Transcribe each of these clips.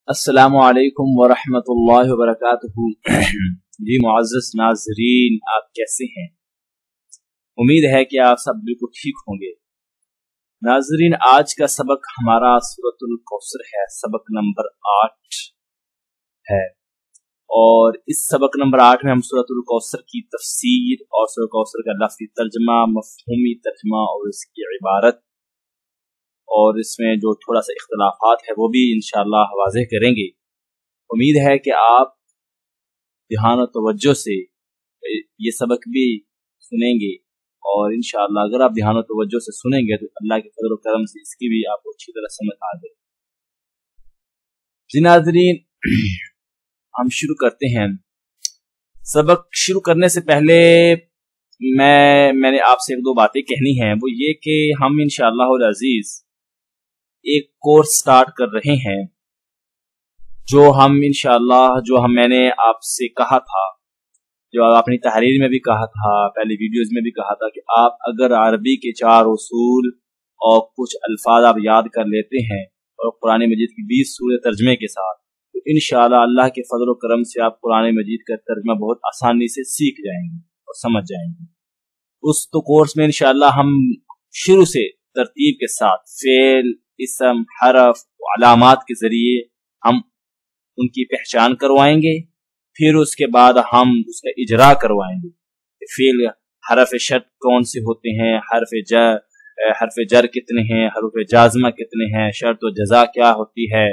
अस्सलामु अलैकुम वरहमतुल्लाहि वबरकातुहू। जी मुअज़्ज़ज़ नाज़रीन, आप कैसे हैं? उम्मीद है कि आप सब बिल्कुल ठीक होंगे। नाज़रीन, आज का सबक हमारा सूरतुल कौसर है, सबक नंबर 8 है। और इस सबक नंबर 8 में हम सूरतुल कौसर की तफसीर और सूरतुल कौसर का लफ्ज़ी तर्जमा, मफ़हूमी तर्जमा और इसकी इबारत और इसमें जो थोड़ा सा इख्तलाफात है वो भी इंशाअल्लाह वाज़ेह करेंगे। उम्मीद है कि आप ध्यान और तवज्जो से ये सबक भी सुनेंगे और इंशाअल्लाह अगर आप ध्यान और तवज्जो से सुनेंगे तो अल्लाह के फज़ल और करम से इसकी भी आपको अच्छी तरह समझ आ जाए। जी नाज़रीन, हम शुरू करते हैं। सबक शुरू करने से पहले मैंने आपसे एक दो बातें कहनी हैं। वो ये कि हम इंशाअल्लाह अज़ीज़ एक कोर्स स्टार्ट कर रहे हैं जो हम इंशाअल्लाह मैंने आपसे कहा था, जो अपनी तहरीर में भी कहा था, पहले वीडियोस में भी कहा था कि आप अगर अरबी के 4 उसूल और कुछ अल्फाज आप याद कर लेते हैं और कुरान मजीद की 20 सूरत तर्जमे के साथ, तो इंशाअल्लाह अल्लाह के फजल और करम से आप कुरान मजीद का तर्जमा बहुत आसानी से सीख जाएंगे और समझ जाएंगे। उस तो कोर्स में इंशाअल्लाह हम शुरू से तरतीब के साथ फेल, इसम, हरफ, अलामात के जरिए हम उनकी पहचान करवाएंगे। फिर उसके बाद हम उसका इजरा करवाएंगे। फेल, हरफ शर्त कौन से होते हैं, हरफ जर कितने हैं, हरफ जाज़मा कितने हैं, शर्त और जज़ा क्या होती है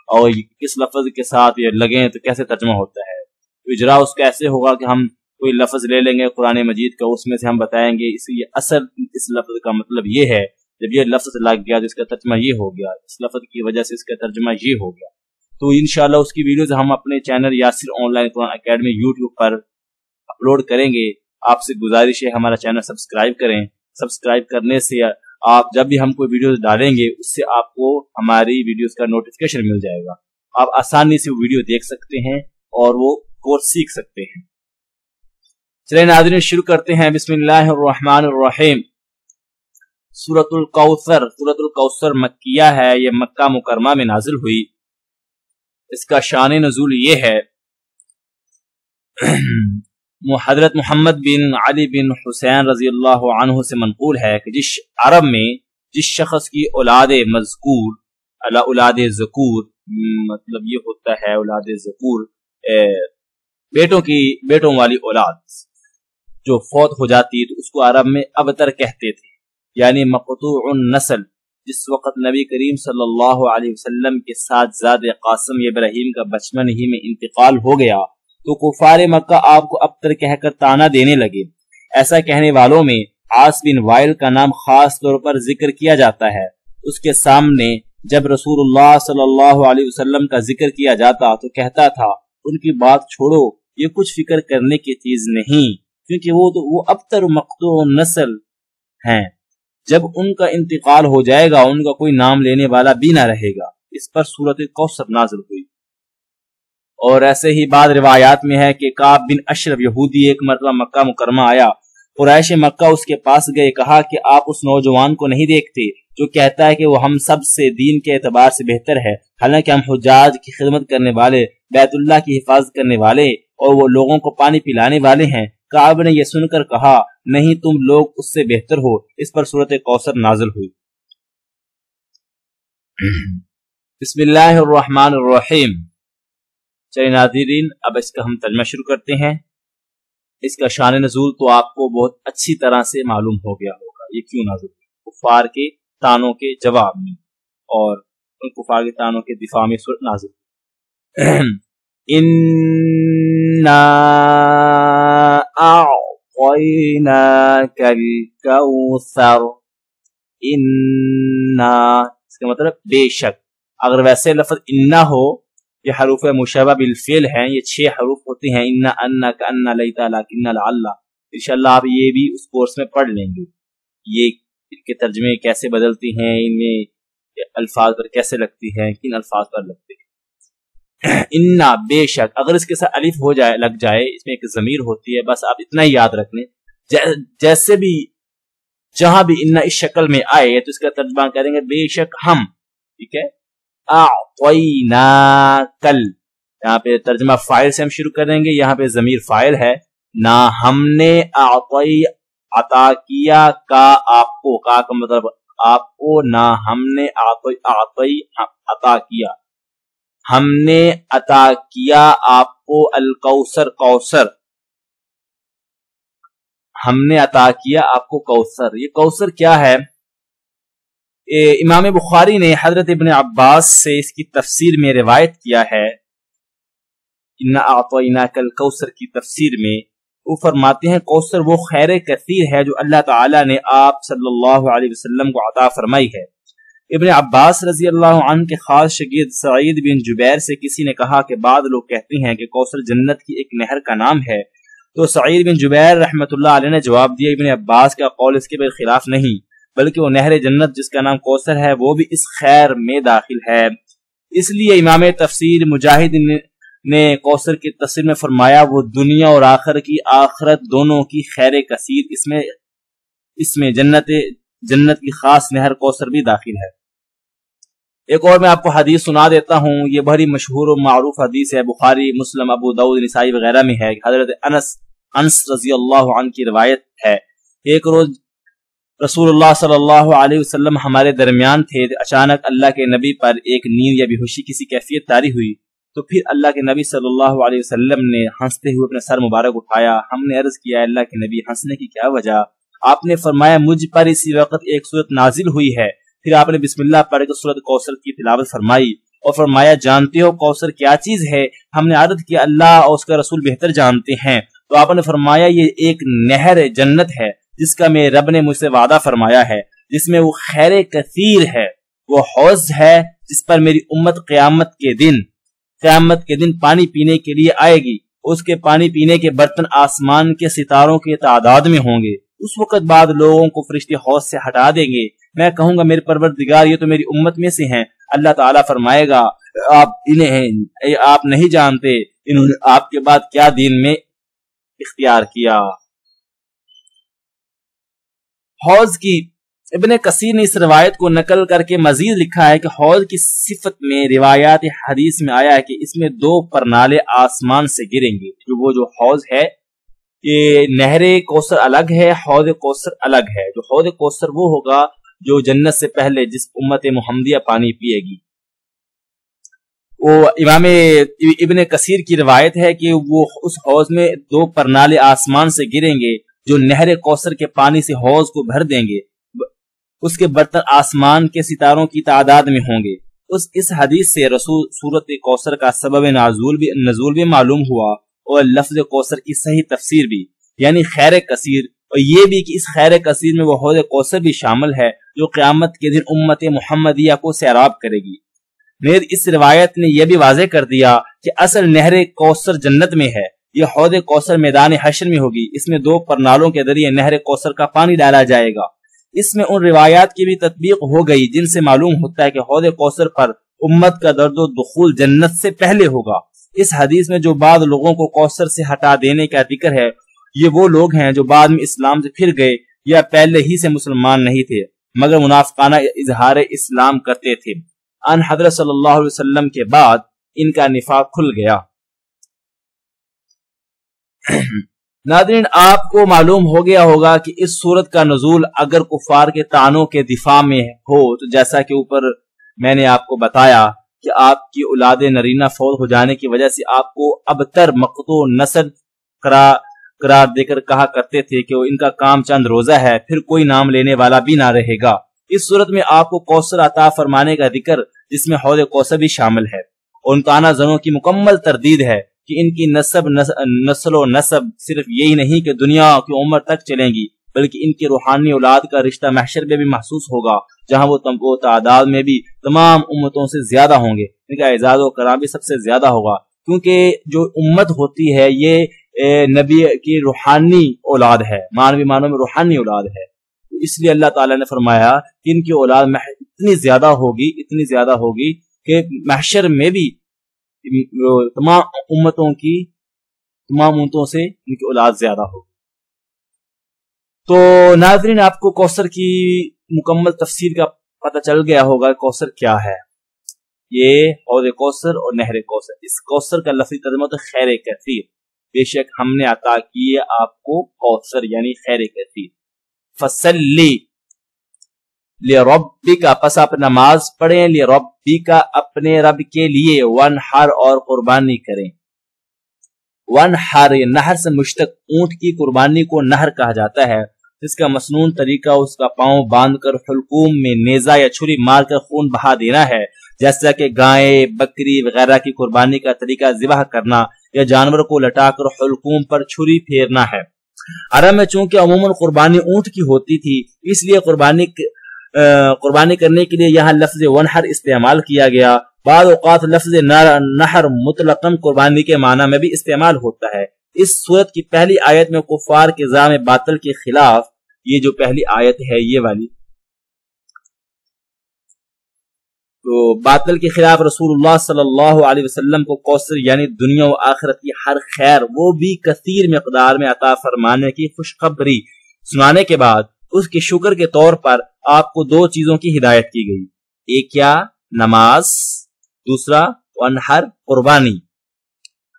और किस लफ्ज के साथ ये लगे तो कैसे तर्जमा होता है। तो इजरा उसका ऐसे होगा कि हम कोई लफ्ज ले लेंगे कुरान मजीद का, उसमें से हम बताएंगे इस असल इस लफ्ज का मतलब ये है, जब ये लफ्ज लग गया तो इसका तर्जमा ये हो गया, इस लफ्ज की वजह से इसका तर्जमा ये हो गया। तो इंशाअल्लाह उसकी वीडियोस हम अपने channel Yasir online Quran academy YouTube पर अपलोड करेंगे। आपसे गुजारिश है हमारा चैनल सब्सक्राइब करें। सब्सक्राइब करने से आप जब भी हम कोई वीडियो डालेंगे उससे आपको हमारी वीडियोस का नोटिफिकेशन मिल जाएगा। आप आसानी से वो वीडियो देख सकते हैं और वो कोर्स सीख सकते हैं। चलिए नाज़रीन, शुरू करते हैं। बिस्मिल्लाहिर्रहमानिर्रहीम। सूरतुल कौसर। सूरतुल कौसर मक्किया है, ये मक्का मुकरमा में नाजिल हुई। इसका शान नज़ूल ये है, हज़रत मोहम्मद बिन अली बिन हुसैन रज़ी अल्लाह अन्हु से मनक़ूल है कि जिस अरब में जिस शख्स की औलाद मज़कूर औलाद ज़कूर मतलब ये होता है औलाद ज़कूर बेटों वाली औलाद जो फौत हो जाती तो उसको अरब में अबतर कहते थे, यानी मक़तूउन नस्ल। जिस वक़्त नबी करीम सल्लल्लाहु अलैहि वसल्लम के साथ ज़ाद क़ासिम इब्राहीम का बचपन ही में इंतकाल हो गया तो कुफ़ार मक्का आपको अबतर कहकर ताना देने लगे। ऐसा कहने वालों में आस बिन वाइल का नाम खास तौर पर जिक्र किया जाता है। उसके सामने जब रसूलुल्लाह सल्लल्लाहु अलैहि वसल्लम का जिक्र किया जाता तो कहता था, उनकी बात छोड़ो, ये कुछ फिक्र करने की चीज नहीं, क्योंकि वो अबतर मक़तूउन नस्ल हैं। जब उनका इंतकाल हो जाएगा उनका कोई नाम लेने वाला भी ना रहेगा। इस पर सूरत कौसर नाज़िल हुई। और ऐसे ही बाद रिवायात में है कि काब बिन अशरफ यहूदी एक मरतबा मक्का मुकरमा आया। कुरैश मक्का उसके पास गए, कहा कि आप उस नौजवान को नहीं देखते जो कहता है कि वो हम सब से दीन के एतबार से बेहतर है, हालांकि हम हुज्जाज की खिदमत करने वाले, बैतुल्लाह की हिफाजत करने वाले और वो लोगों को पानी पिलाने वाले हैं। काब ने यह सुनकर कहा, नहीं, तुम लोग उससे बेहतर हो। इस पर सूरत कौसर नाज़िल हुई। बिस्मिल्लाहिर्रहमानिर्रहीम। चलिए नाज़रीन, अब इसका हम तर्जुमा शुरू करते हैं। इसका शान नज़ूल तो आपको बहुत अच्छी तरह से मालूम हो गया होगा, ये क्यों नाज़िल हुई। कुफ़ार के तानों के जवाब में और उन कुफ़ार के तानों के दिफा में सूरत नाज़िल। इन्ना अअतैनाकल कौसर। इन्ना इसका मतलब बेशक। अगर वैसे लफ्ज़ इन्ना हो, ये हरूफ मुशब्बह बिल फ़िल हैं, ये 6 हरूफ होते हैं, इन्ना, अन्ना, कन्ना, लैता, लाकिन्ना, लअल्ला। इंशाअल्लाह आप ये भी उस कोर्स में पढ़ लेंगे, ये इनके तर्जमे कैसे बदलते हैं, इनमें अल्फाज पर कैसे लगती हैं, किन अल्फाज पर लगते हैं। इन्ना बेशक, अगर इसके साथ अलिफ हो जाए, लग जाए, इसमें एक ज़मीर होती है, बस आप इतना ही याद रख लें। जैसे भी जहां भी इन्ना इस शक्ल में आए तो इसका तर्जुमा करेंगे बेशक हम, ठीक है। अअतयनाकल, यहाँ पे तर्जमा फाइल से हम शुरू करेंगे, यहाँ पे ज़मीर फाइल है, ना हमने अता किया का आपको, का मतलब आपको, ना हमने अता किया, हमने अता किया आपको अल कौसर, कौसर, हमने अता किया आपको कौसर। ये कौसर क्या है? इमाम बुखारी ने हजरत इब्न अब्बास से इसकी तफसीर में रिवायत किया है, इन्ना अअतयनाकल कौसर की तफसीर में वो फरमाते हैं कौसर वो खैर कसीर है जो अल्लाह ताला ने आप सल्लल्लाहु अलैहि वसल्लम को अता फरमाई है। इब्न अब्बास रजी अल्लाह अन्हु के खास शागिर्द सईद बिन जुबैर से किसी ने कहा कि बाद लोग कहते हैं कि कौसर जन्नत की एक नहर का नाम है, तो सईद बिन जुबैर रहमतुल्लाह अलैह ने जवाब दिया, इब्न अब्बास का कौल इसके खिलाफ नहीं, बल्कि वो नहर जन्नत जिसका नाम कौसर है वो भी इस खैर में दाखिल है। इसलिए इमाम तफसीर मुजाहिद ने कौसर की तफसीर में फरमाया वो दुनिया और आखिरत दोनों की खैर कसीर, इसमें जन्नत की खास नहर कौसर भी दाखिल है। एक और मैं आपको हदीस सुना देता हूँ, ये बड़ी मशहूर और मारूफ हदीस है, बुखारी, मुस्लिम, अबू दाऊद, निसाई वगैरह में है। हजरत अनस रजी अल्लाह अन्हु की रिवायत है, एक रोज रसूलुल्लाह सल्लल्लाहु अलैहि वसल्लम हमारे दरमियान थे, अचानक अल्लाह के नबी पर एक नींद या बेहोशी किसी कैफियत तारी हुई, तो फिर अल्लाह के नबी सल्लल्लाहु अलैहि वसल्लम ने हंसते हुए अपना सर मुबारक उठाया। हमने अर्ज किया, अल्लाह के नबी हंसने की क्या वजह? आपने फरमाया, मुझ पर इसी वक्त एक सूरत नाजिल हुई है। फिर आपने बिस्मिल्लाह पढ़ के सूरत कौसर की तिलावत फरमाई और फरमाया, जानते हो कौसर क्या चीज है? हमने अर्ज किया, अल्लाह और उसका रसूल बेहतर जानते हैं। तो आपने फरमाया, ये एक नहर जन्नत है जिसका मेरे रब ने मुझसे वादा फरमाया है, जिसमें वो खैर कसीर है, वो हौज है जिस पर मेरी उम्मत क़यामत के दिन पानी पीने के लिए आएगी। उसके पानी पीने के बर्तन आसमान के सितारों के तादाद में होंगे। उस वक्त बाद लोगों को फरिश्ते हौज से हटा देंगे। मैं कहूंगा, मेरे परवरदिगार, ये तो मेरी उम्मत में से हैं। अल्लाह ताला फरमाएगा, आप नहीं जानते इन्होंने आपके बाद क्या दीन में इख्तियार किया। हौज की इब्ने कसीर ने इस रिवायत को नकल करके मजीद लिखा है कि हौज की सिफत में रिवायात हदीस में आया है कि इसमें 2 परनाले आसमान से गिरेंगे। जो हौज है, ये नहरे कौसर अलग है, हौज कौसर अलग है। जो हौज कौसर वो होगा जो जन्नत से पहले जिस उम्मत मुहम्मदिया पानी पिएगी। वो इमाम इब्ने कसीर की रिवायत है कि वो उस हौज में 2 परनाले आसमान से गिरेंगे जो नहरे कौसर के पानी से हौज को भर देंगे। उसके बर्तन आसमान के सितारों की तादाद में होंगे। इस हदीस से रसूल सूरत कौसर का सबब नज़ूल भी मालूम हुआ और लफ्ज कौसर की सही तफसीर भी, यानी खैर कसीर, और ये भी कि इस खैर कसीर में वो हौज कौसर भी शामिल है जो क़यामत के दिन उम्मत मुहम्मदिया को सैराब करेगी। नेज़ इस रिवायत ने यह भी वाज़ेह कर दिया कि असल नहर कौसर जन्नत में है। यह हौज कौसर मैदान हश्र में होगी। इसमें 2 परनालों के जरिए नहर कौसर का पानी डाला जाएगा। इसमें उन रिवायात की भी तत्बीक हो गई जिनसे मालूम होता है कि हौज कौसर पर उम्मत का दर्दो दुखूल जन्नत से पहले होगा। इस हदीस में जो बाद लोगों को कौसर से हटा देने का जिक्र है, ये वो लोग हैं जो बाद में इस्लाम से फिर गए या पहले ही से मुसलमान नहीं थे मगर मुनाफिकाना इजहार इस्लाम करते थे। अन हज़रत सल्लल्लाहु अलैहि वसल्लम के बाद इनका निफाक खुल गया। नाज़रीन, आपको मालूम हो गया होगा कि इस सूरत का नुज़ूल अगर कुफार के तानों के दिफा में हो, तो जैसा कि ऊपर मैंने आपको बताया कि आपकी औलाद नरीना फौत हो जाने की वजह से आपको अबतर मक़तू नस्ल करार देकर कहा करते थे कि इनका काम चंद रोजा है, फिर कोई नाम लेने वाला भी ना रहेगा। इस सूरत में आपको कौसर अता फरमाने का जिक्र जिसमें हौज़ कौसर भी शामिल है और उन काना जनों की मुकम्मल तरदीद है कि इनकी नस्ल नसब सिर्फ यही नहीं कि दुनिया की उम्र तक चलेंगी, बल्कि इनकी रूहानी औलाद का रिश्ता महशर में भी महसूस होगा, जहां वो तादाद में भी तमाम उम्मतों से ज्यादा होंगे। इनका एजाज और कराम भी सबसे ज्यादा होगा, क्योंकि जो उम्मत होती है ये नबी की रूहानी औलाद है, मानवी मानव में रूहानी औलाद है। इसलिए अल्लाह ताला ने फरमाया कि इनकी औलाद इतनी ज्यादा होगी कि महशर में भी तमाम उम्मतों से इनकी औलाद ज्यादा होगी। तो नाज़रीन, आपको कौसर की मुकम्मल तफसीर का पता चल गया होगा कौसर क्या है। یہ حوض کوثر اور نہر کوثر. اس کوثر کا لفظی ترجمہ تو خیر کثیر، بے شک ہم نے عطا کیے آپ کو کوثر یعنی خیر کثیر. فصلی لربک، پس آپ نماز پڑھیں، لربک اپنے رب کے لیے، وانحر اور قربانی کریں. وانحر نہر سے مشتق اونٹ کی قربانی کو نہر کہا جاتا ہے، جس کا مسنون طریقہ اس کا پاؤں باندھ کر حلقوم میں نیزہ یا چھری مار کر خون بہا دینا ہے، جیسا کہ گائے بکری وغیرہ کی قربانی کا طریقہ ذبح کرنا یا جانور کو لٹا کر حلقوم پر چھری پھیرنا ہے. عرب میں چونکہ عموماً قربانی اونٹ کی ہوتی تھی، اس لیے قربانی کرنے کے لیے یہاں لفظ ونحر استعمال کیا گیا. بعض اوقات لفظ نحر مطلقاً قربانی کے معنی میں بھی استعمال ہوتا ہے. اس صورت کی پہلی آیت میں کفار کے زعم باطل کے خلاف، یہ جو پہلی آیت ہے یہ والی، تو باطل کے خلاف رسول اللہ صلی اللہ علیہ وسلم کو کوثر یعنی دنیا و آخرت کی ہر خیر، وہ بھی کثیر مقدار میں عطا فرمانے کی خوشخبری سنانے کے بعد اس کے شکر کے طور پر آپ کو دو چیزوں کی ہدایت کی گئی. ایک کیا؟ نماز، دوسرا وانحر قربانی.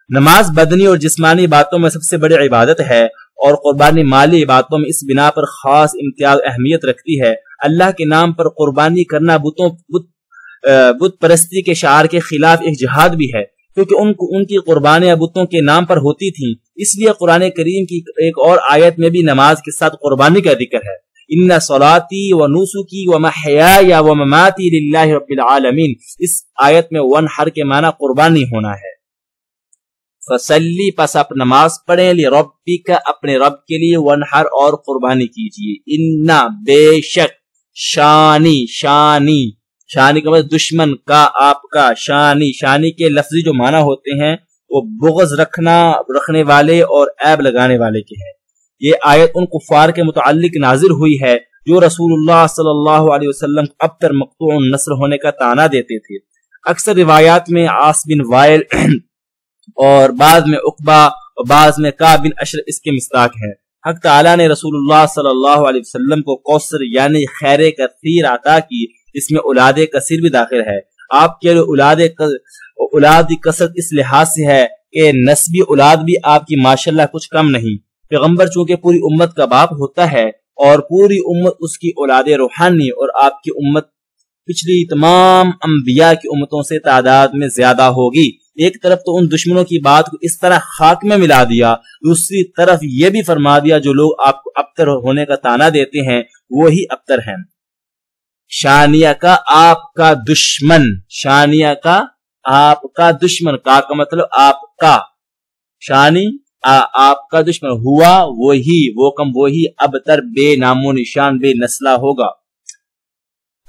نماز بدنی اور جسمانی باتوں میں سب سے بڑی عبادت ہے اور قربانی مالی باتوں میں اس بنا پر خاص امتیاز اہمیت رکھتی ہے. اللہ کے نام پر قربانی کرنا بت پرستی کے شعار کے خلاف ایک جہاد بھی ہے، کیونکہ ان کی قربانیاں بتوں کے نام پر ہوتی تھیں. اس لیے قرآن کریم کی ایک اور آیت میں بھی نماز کے ساتھ قربانی کا ذکر ہے. ان صلاتی و نسکی و محیای و مماتی للہ رب العالمین. اس آیت میں ونحر کے معنی قربانی ہونا ہے. فصلی، پس آپ نماز پڑھیں، لربک اپنے رب کے لیے، ونحر اور قربانی کیجیے. ان بے شک، شانی کا مطلب دشمن کا، آپ کا. شانی کے لفظی جو معنی ہوتے ہیں وہ بغض رکھنے والے اور عیب لگانے والے کے ہیں. یہ آیت ان کفار کے متعلق نازل ہوئی ہے جو رسول اللہ صلی اللہ علیہ وسلم ابتر مقطوع النصر ہونے کا طعنہ دیتے تھے. اکثر روایات میں عاص بن وائل اور بعض میں عقبہ اور بعض میں کعب بن اشرف اس کے مصداق ہیں. حق تعالیٰ نے رسول اللہ صلی اللہ علیہ وسلم کو کوثر یعنی خیر کثیر عطا کی، اس میں اولاد کثیر بھی داخل ہے. آپ کے اولاد کی کثرت اس لحاظ سے ہے کہ نسبی اولاد بھی آپ کی ماشاءاللہ کچھ کم نہیں. پیغمبر چونکہ پوری امت کا باپ ہوتا ہے اور پوری امت اس کی اولاد روحانی، اور آپ کی امت پچھلی تمام انبیاء کی امتوں سے تعداد میں زیادہ ہوگی. ایک طرف تو ان دشمنوں کی بات کو اس طرح خاک میں ملا دیا، دوسری طرف یہ بھی فرما دیا جو لوگ آپ کو ابتر ہونے کا طعنہ دیتے ہیں وہی ابتر ہیں. شانیہ کا آپ کا دشمن، شانیہ کا آپ کا دشمن، کا مطلب آپ کا، شانی آپ کا دشمن، ہوا وہی، وہ کم وہی، ابتر بے نام و نشان، بے نسلہ ہوگا.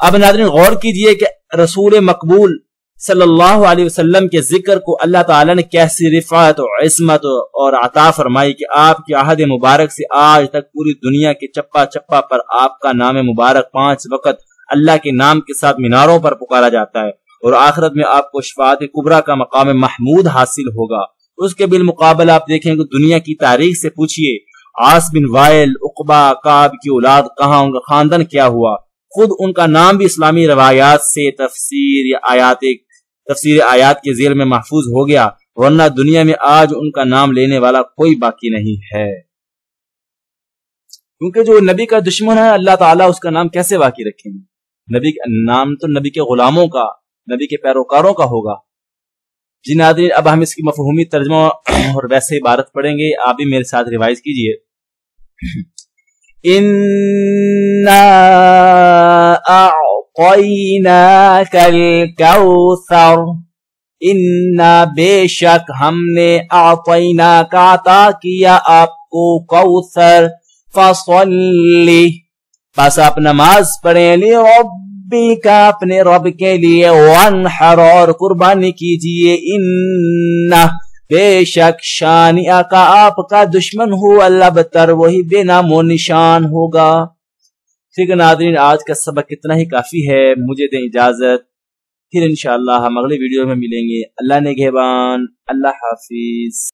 اب ناظرین غور کیجئے کہ رسول مقبول صلی اللہ علیہ وسلم کے ذکر کو اللہ تعالیٰ نے کیسی رفعت و عصمت اور عطا فرمائی کہ آپ کی عہد مبارک سے آج تک پوری دنیا کے چپا چپا پر آپ کا نام مبارک 5 وقت اللہ کے نام کے ساتھ میناروں پر پکارا جاتا ہے، اور آخرت میں آپ کو شفاعت کبریٰ کا مقام محمود حاصل ہوگا. اس کے بالمقابل آپ دیکھیں کہ دنیا کی تاریخ سے پوچھئے عاص بن وائل، عقبہ، کعب کی اولاد کہاں، ان کا خاندان کیا ہوا. خود ان کا نام بھی اسلامی روایات سے تفسیر آیات کے ذیل میں محفوظ ہو گیا، ورنہ دنیا میں آج ان کا نام لینے والا کوئی باقی نہیں ہے. کیونکہ جو نبی کا دشمن ہے اللہ تعالیٰ اس کا نام کیسے باقی رکھیں گے؟ نبی کا نام تو نبی کے غلاموں کا، نبی کے پیروکاروں کا ہوگا. جی ناظرین، اب ہم اس کی مفہومی ترجمہ اور ویسے عبارت پڑھیں گے، آپ بھی میرے ساتھ ریوائز کیجئے. اِنَّا أَعْطَيْنَاكَ الْكَوْثَرَ، اِنَّا بے شک ہم نے أَعْطَيْنَاكَ عطا کیا آپ کو کوثر، فَصَلِّ پس آپ نماز پڑھیں، لِرَبِّكَ اپنے رب کے لیے، وَانْحَرْ اور قربانی کیجئے، اِنَّا بے شک شانیہ کا آپ کا دشمن ہو الابتر وہی بے نام و نشان ہوگا. ٹھیک ہے ناظرین، آج کا سبق کتنا ہی کافی ہے. مجھے دیں اجازت، پھر انشاءاللہ ہم اگلے ویڈیو میں ملیں گے. اللہ نگہبان، اللہ حافظ.